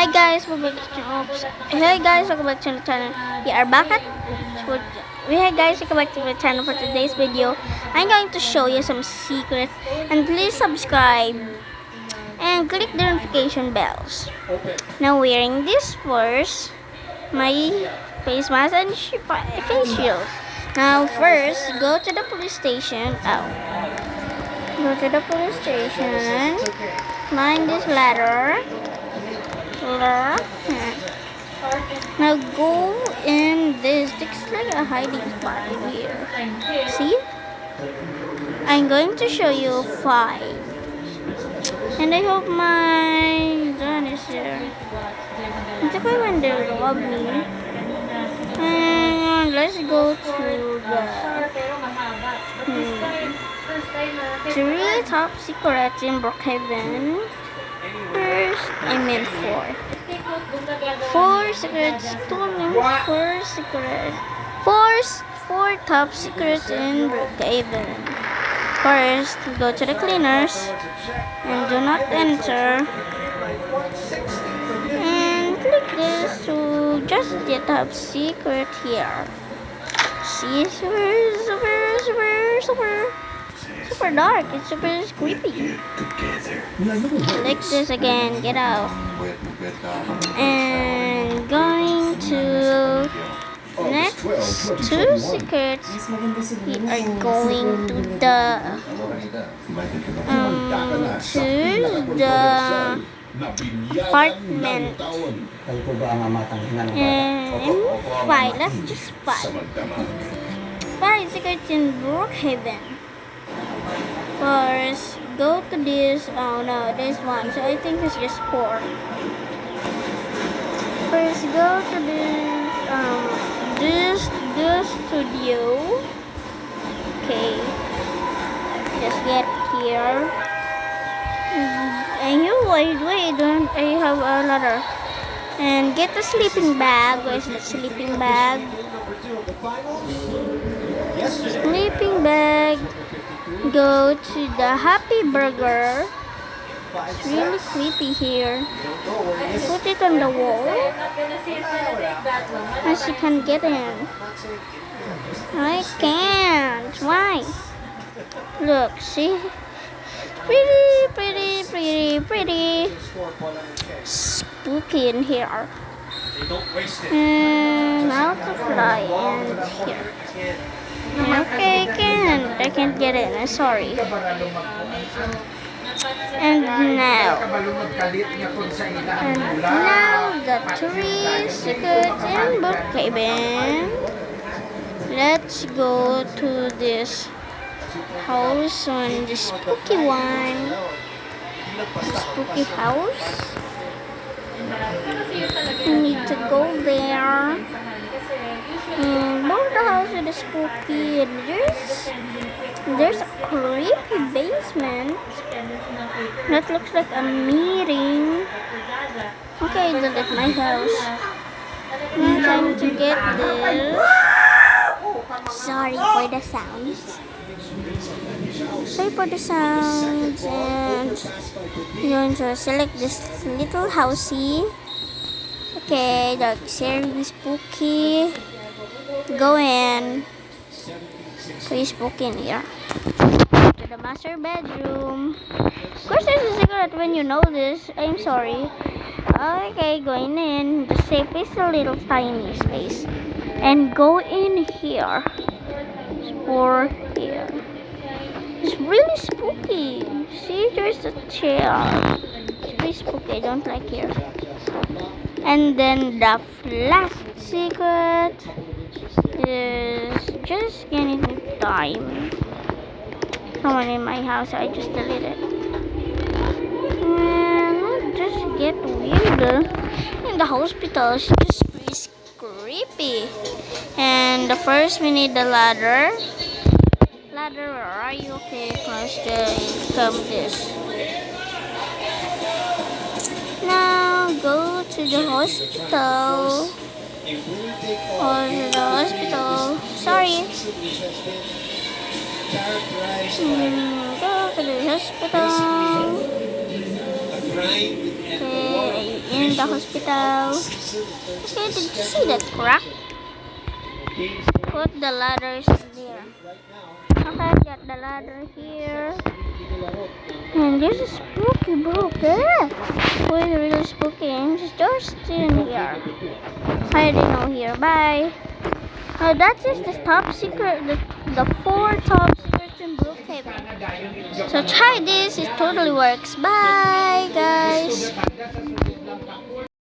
Hi guys, welcome back to the channel. We are back at welcome back to the channel for today's video. I'm going to show you some secret, and please subscribe and click the notification bells. Now wearing this first, my face mask and face shield. Now first, go to the police station. Go to the police station. Climb this ladder. Now go in this. Looks like a hiding spot here. See? I'm going to show you 5. And I hope my gun is there. It's okay when they rob me. And let's go to the 3 top secrets in Brookhaven. First, I meant 4. 4 secrets. 4 secrets. 4 top secrets in Brookhaven. First, go to the cleaners and do not enter. And click this to just the top secret here. See, super dark. It's super creepy. Click this again. Get out. And going to next 2 secrets. We are going to the apartment. And 5. Let's just 5. 5 secrets in Brookhaven. First, go to this. Oh no, this one. So I think it's just 4. First, go to this studio. Okay, just get here. And you wait, don't I have a ladder? And get the sleeping bag. Where's the sleeping bag? Sleeping bag. Go to the Happy Burger. It's really creepy here. Put it on the wall. As you can get in. I can't. Why? Look, see? Pretty. Spooky in here. And out to fly and here. Okay, I can't get in. I'm sorry. And now the 3 secrets in Brookhaven. Let's go to this house on the spooky one. Spooky house. We need to go there. Both the house with the spooky. There's a creepy basement that looks like a meeting. Okay, look at my house. I'm trying to get this. Sorry for the sounds. And I'm going to select this little housey. Okay, that's very spooky. Go in. Pretty spooky in here. To the master bedroom. Of course, there's a secret when you know this. I'm sorry. Okay, going in. The safest little tiny space. And go in here. For here. It's really spooky. See, there's a chair. It's really spooky. I don't like here. And then the last secret is just getting time. Someone in my house, I just deleted. And just get weird. In the hospital, it's just pretty creepy. And the first we need the ladder. Ladder, where are you? Okay, close come this. Now go to the hospital. Sorry. Go to the hospital. Okay, in the hospital. Okay, did you see that crack? Put the ladders in there. Okay, got the ladder here. And this is spooky, bro. Yeah. Who is really spooky? And just in here. Hiding out here. Bye. Oh, that is the top secret. The 4 top secrets in Brookhaven. So try this. It totally works. Bye, guys.